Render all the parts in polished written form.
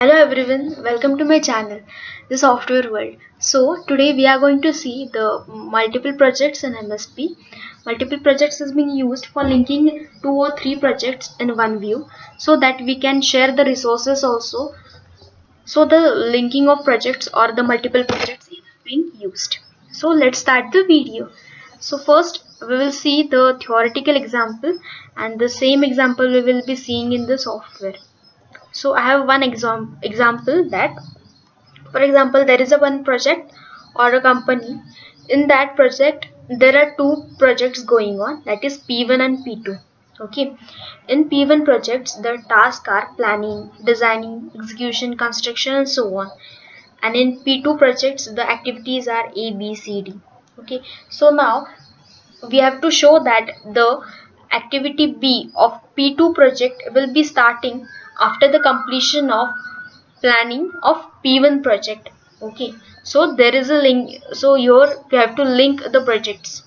Hello everyone, welcome to my channel, The Software World. So today we are going to see the multiple projects in MSP. Multiple projects is being used for linking two or three projects in one view so that we can share the resources also. So the linking of projects or the multiple projects is being used. So let's start the video. So first we will see the theoretical example and the same example we will be seeing in the software. So I have one example that, for example, there is a one project or a company. In that project there are two projects going on, that is P1 and P2. Okay, in P1 projects the tasks are planning, designing, execution, construction and so on, and in P2 projects the activities are A, B, C, D. Okay, so now we have to show that the activity B of P2 project will be starting after the completion of planning of P1 project. Okay, so there is a link, so here we have to link the projects.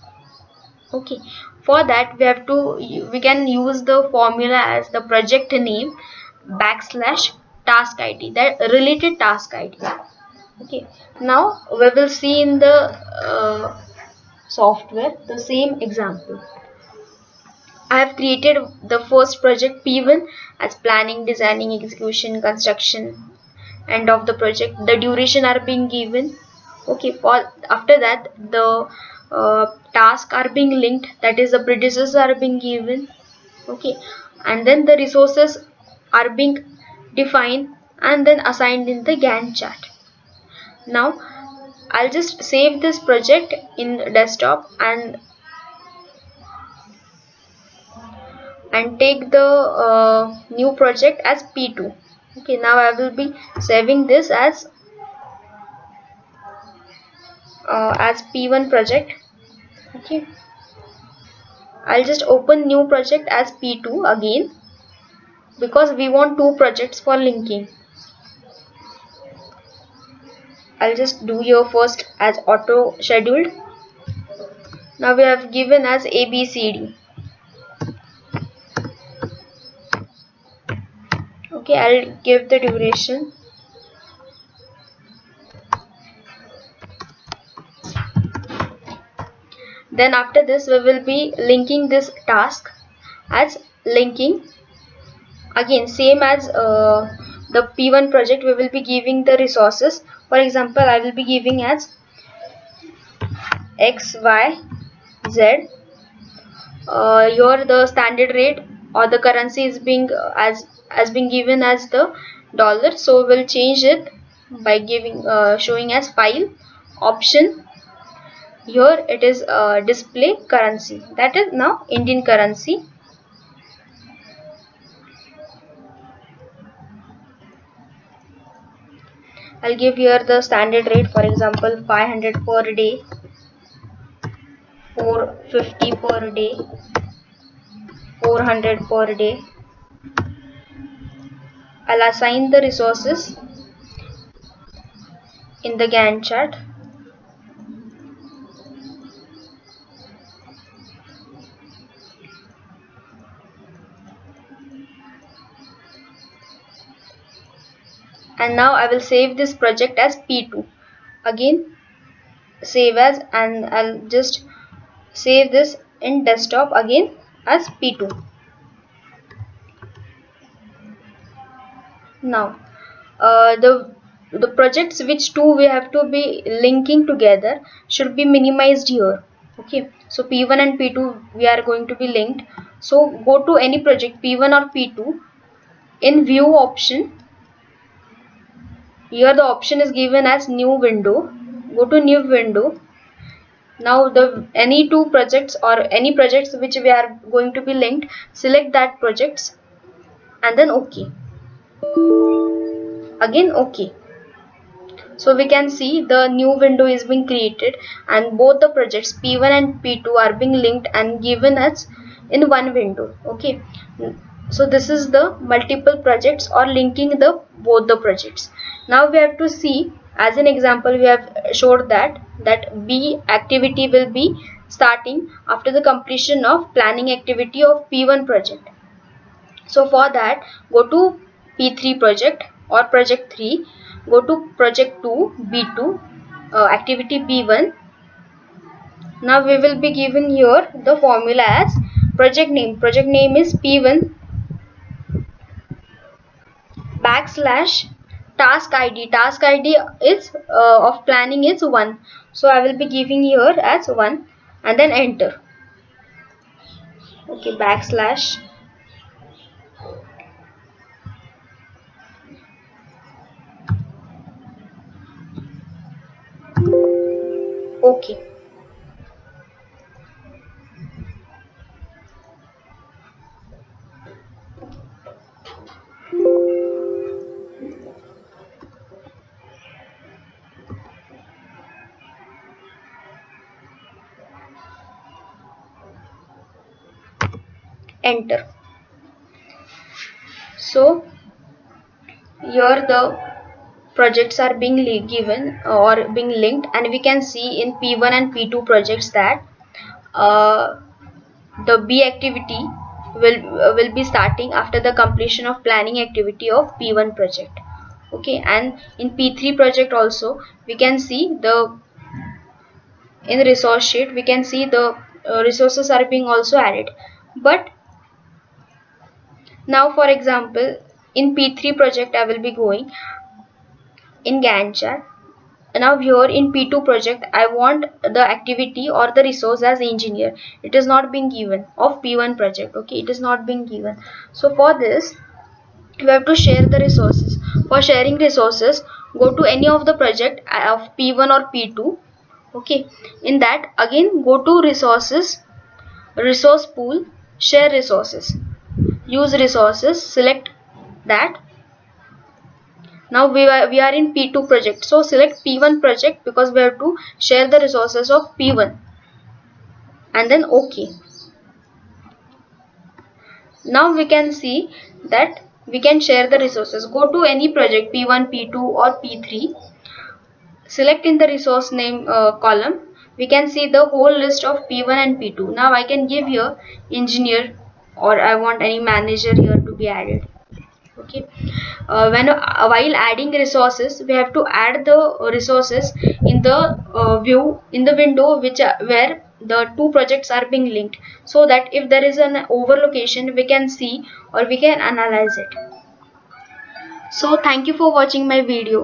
Okay, for that we can use the formula as the project name backslash task ID, that related task ID. Okay, now we will see in the software the same example. I have created the first project P1 as planning, designing, execution, construction, end of the project. The duration are being given. Okay, for after that the tasks are being linked, that is the predecessors are being given. Okay, and then the resources are being defined and then assigned in the Gantt chart. Now I'll just save this project in desktop and take the new project as P2. Okay, now I will be saving this as P1 project. Okay, I'll just open new project as P2 again because we want two projects for linking. I'll just do here first as auto scheduled. Now we have given as ABCD. Okay, I'll give the duration. Then after this we will be linking this task as linking. Again same as the P1 project, we will be giving the resources. For example, I will be giving as X, Y, Z. Here the standard rate or the currency is being as being given as the dollar, so we'll change it by giving showing as file option. Here it is display currency, that is now Indian currency. I'll give here the standard rate, for example 500 per day, 450 per day, 400 per day. I'll assign the resources in the Gantt chart. And now I will save this project as P2. Again save as, and I'll just save this in desktop again as P2. Now the projects which two we have to be linking together should be minimized here. Okay, so P1 and P2 we are going to be linked. So go to any project P1 or P2, in view option. Here the option is given as new window. Go to new window. Now the any two projects or any projects which we are going to be linked, select that projects and then OK. Again OK. So we can see the new window is being created and both the projects P1 and P2 are being linked and given as in one window. Okay, so this is the multiple projects or linking the both the projects. Now we have to see, as an example we have showed that B activity will be starting after the completion of planning activity of P1 project. So for that, go to P3 project or project 3, go to project 2 B2, activity B1. Now we will be given here the formula as project name. Project name is P1 backslash task ID. Task ID is of planning is 1. So I will be giving here as 1 and then enter. Okay, backslash. Okay. Enter. So here the projects are being given or being linked, and we can see in P1 and P2 projects that the B activity will be starting after the completion of planning activity of P1 project. Okay, and in P3 project also we can see the in the resource sheet we can see the resources are being also added. But now for example in P3 project I will be going in Gantt chart. Now here in P2 project I want the activity or the resource as engineer. It is not being given of P1 project. Okay, it is not being given. So for this we have to share the resources. For sharing resources, go to any of the project of P1 or P2. Okay, in that again go to resources, resource pool, share resources, use resources, select that. Now we are in P2 project, so select P1 project because we have to share the resources of P1 and then OK. Now we can see that we can share the resources. Go to any project P1, P2 or P3, select in the resource name column. We can see the whole list of P1 and P2. Now I can give here engineer, or I want any manager here to be added. Okay, while adding resources we have to add the resources in the view in the window which where the two projects are being linked, so that if there is an overlocation we can see or we can analyze it. So thank you for watching my video.